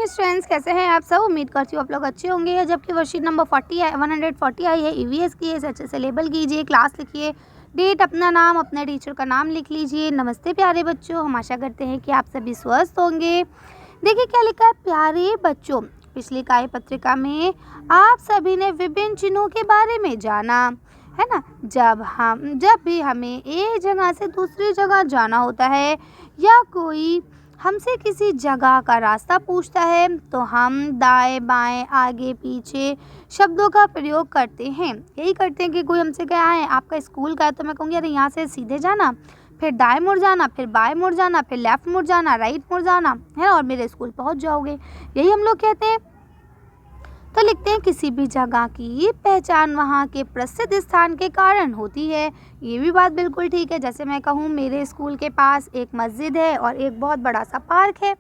Morning students, कैसे हैं आप सब। उम्मीद करती हूँ आप लोग अच्छे होंगे। जबकि वर्कशीट नंबर 140 आई है ईवीएस की, इसे अच्छे से लेबल कीजिए, क्लास लिखिए, डेट, अपना नाम, अपने टीचर का नाम लिख लीजिए। नमस्ते प्यारे बच्चों, हम आशा करते हैं कि आप सभी स्वस्थ होंगे। देखिए क्या लिखा है, प्यारे बच्चों, पिछली कार्य पत्रिका में आप सभी ने विभिन्न चिन्हों के बारे में जाना, है ना। जब भी हमें एक जगह से दूसरी जगह जाना होता है या कोई हमसे किसी जगह का रास्ता पूछता है तो हम दाएं बाएं आगे पीछे शब्दों का प्रयोग करते हैं। यही करते हैं कि कोई हमसे कहा है आपका स्कूल का है तो मैं कहूँगी अरे यहाँ से सीधे जाना, फिर दाएं मुड़ जाना, फिर बाएं मुड़ जाना, फिर लेफ्ट मुड़ जाना, राइट मुड़ जाना, है और मेरे स्कूल पहुँच जाओगे। यही हम लोग कहते हैं। तो लिखते हैं किसी भी जगह की पहचान वहाँ के प्रसिद्ध स्थान के कारण होती है। ये भी बात बिल्कुल ठीक है। जैसे मैं कहूँ मेरे स्कूल के पास एक मस्जिद है और एक बहुत बड़ा सा पार्क है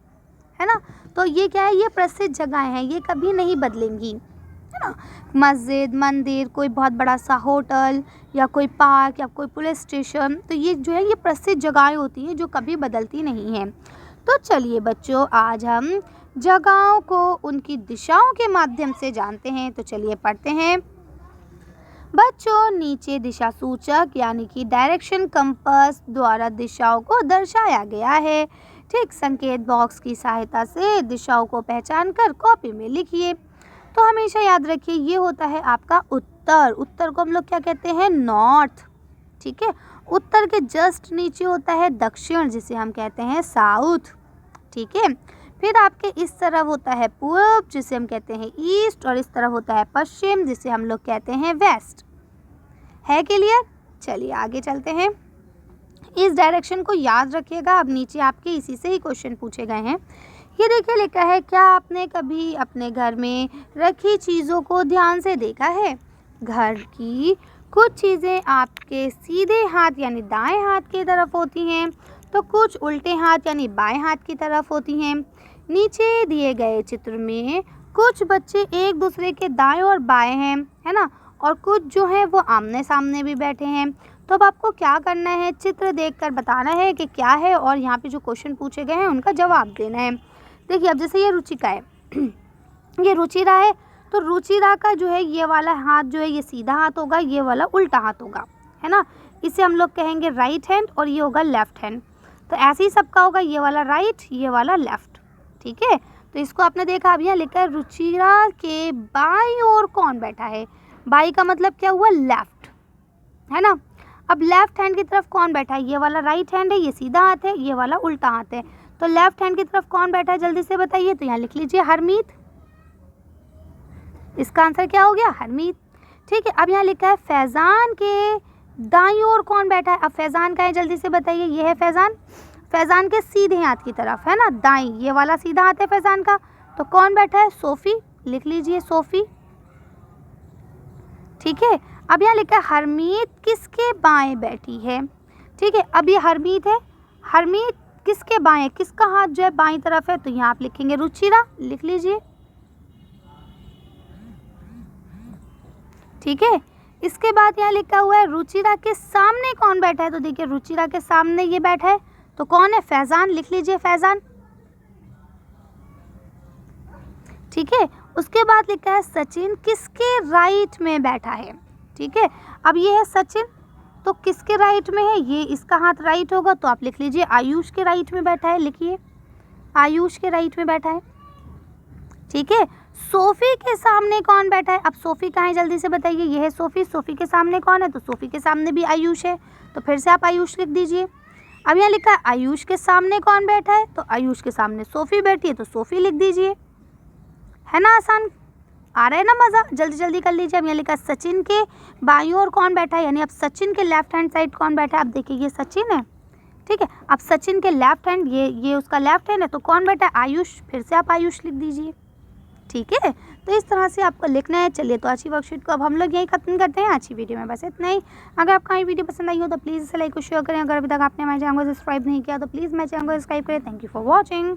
ना। तो ये क्या है, ये प्रसिद्ध जगहें हैं, ये कभी नहीं बदलेंगी, है ना। मस्जिद, मंदिर, कोई बहुत बड़ा सा होटल या कोई पार्क या कोई पुलिस स्टेशन, तो ये जो है ये प्रसिद्ध जगहें होती हैं जो कभी बदलती नहीं हैं। तो चलिए बच्चों, आज हम जगहों को उनकी दिशाओं के माध्यम से जानते हैं। तो चलिए पढ़ते हैं। बच्चों, नीचे दिशा सूचक यानी कि डायरेक्शन कंपास द्वारा दिशाओं को दर्शाया गया है। ठीक, संकेत बॉक्स की सहायता से दिशाओं को पहचान कर कॉपी में लिखिए। तो हमेशा याद रखिए ये होता है आपका उत्तर। उत्तर को हम लोग क्या कहते हैं, नॉर्थ। ठीक है, उत्तर के जस्ट नीचे होता है दक्षिण, जिसे हम कहते हैं साउथ। ठीक है, फिर आपके इस तरफ होता है पूर्व, जिसे हम कहते हैं ईस्ट, और इस तरफ होता है पश्चिम, जिसे हम लोग कहते हैं वेस्ट। है क्लियर। चलिए आगे चलते हैं। इस डायरेक्शन को याद रखिएगा। अब नीचे आपके इसी से ही क्वेश्चन पूछे गए हैं। ये देखिए लिखा है, क्या आपने कभी अपने घर में रखी चीज़ों को ध्यान से देखा है। घर की कुछ चीज़ें आपके सीधे हाथ यानी दाएं हाथ की तरफ होती हैं, तो कुछ उल्टे हाथ यानी बाएं हाथ की तरफ होती हैं। नीचे दिए गए चित्र में कुछ बच्चे एक दूसरे के दाएं और बाएं हैं, है ना, और कुछ जो हैं वो आमने सामने भी बैठे हैं। तो अब आपको क्या करना है, चित्र देखकर बताना है कि क्या है और यहाँ पे जो क्वेश्चन पूछे गए हैं उनका जवाब देना है। देखिए अब जैसे ये रुचिका है ये रुचिरा है, तो रुचिरा का जो है ये वाला हाथ जो है ये सीधा हाथ होगा, ये वाला उल्टा हाथ होगा, है ना। इसे हम लोग कहेंगे राइट हैंड और ये होगा लेफ्ट हैंड। तो ऐसे ही सबका होगा, ये वाला राइट, ये वाला लेफ्ट। ठीक है, तो इसको आपने देखा। अब यहाँ लिखा है रुचिरा के बाईं ओर कौन बैठा है। बाई का मतलब क्या हुआ, लेफ्ट, है ना। अब लेफ्ट हैंड की तरफ कौन बैठा है, ये वाला राइट हैंड है, ये सीधा हाथ है, ये वाला उल्टा हाथ है। तो लेफ्ट हैंड की तरफ कौन बैठा है, जल्दी से बताइए। तो यहाँ लिख लीजिए हरमीत। इसका आंसर क्या हो गया, हरमीत। ठीक है, अब यहाँ लिखा है फैजान के दाईं ओर कौन बैठा है। अब फैजान का है, जल्दी से बताइए। ये है फैजान। फैजान के सीधे हाथ की तरफ, है ना, दाईं, ये वाला सीधा हाथ है फैजान का। तो कौन बैठा है, सोफ़ी। लिख लीजिए सोफ़ी। ठीक है, अब यहाँ लिखा है हरमीत किसके बाएं बैठी है। ठीक है, अब ये हरमीत है, हरमीत किसके बाएं, किसका हाथ जो है बाईं तरफ है। तो यहाँ आप लिखेंगे रुचिरा। लिख लीजिए। ठीक है, इसके बाद यहाँ लिखा हुआ है रुचिरा के सामने कौन बैठा है। तो देखिए रुचिरा के सामने ये बैठा है, तो कौन है, फैजान। लिख लीजिए फैजान। ठीक है, उसके बाद लिखा है सचिन किसके राइट में बैठा है। ठीक है, अब ये है सचिन, तो किसके राइट में है, ये इसका हाथ राइट होगा, तो आप लिख लीजिए आयुष के राइट में बैठा है। लिखिए आयुष के राइट में बैठा है। ठीक है, सोफ़ी के सामने कौन बैठा है। अब सोफ़ी कहाँ है, जल्दी से बताइए। ये है सोफ़ी। सोफ़ी के सामने कौन है, तो सोफ़ी के सामने भी आयुष है, तो फिर से आप आयुष लिख दीजिए। अब यहाँ लिखा है आयुष के सामने कौन बैठा है, तो आयुष के सामने सोफ़ी बैठी है, तो सोफ़ी लिख दीजिए। है ना आसान, आ रहा है ना मज़ा। जल्दी जल्दी कर लीजिए। अब यहाँ लिखा है सचिन के बाईं ओर कौन बैठा है, यानी अब सचिन के लेफ्ट हैंड साइड कौन बैठा है। अब देखिए ये सचिन है। ठीक है, अब सचिन के लेफ्ट हैंड, ये उसका लेफ्ट हैंड है, तो कौन बैठा है, आयुष। फिर से आप आयुष लिख दीजिए। ठीक है, तो इस तरह से आपको लिखना है। चलिए, तो अच्छी वर्कशीट को अब हम लोग यहीं खत्म करते हैं। अच्छी वीडियो में बस इतना ही। अगर आपको ये वीडियो पसंद आई हो तो प्लीज़ इसे लाइक और शेयर करें। अगर अभी तक आपने हमारे चैनल को सब्सक्राइब नहीं किया तो प्लीज़ मेरे चैनल को सब्सक्राइब करें। Thank you for watching.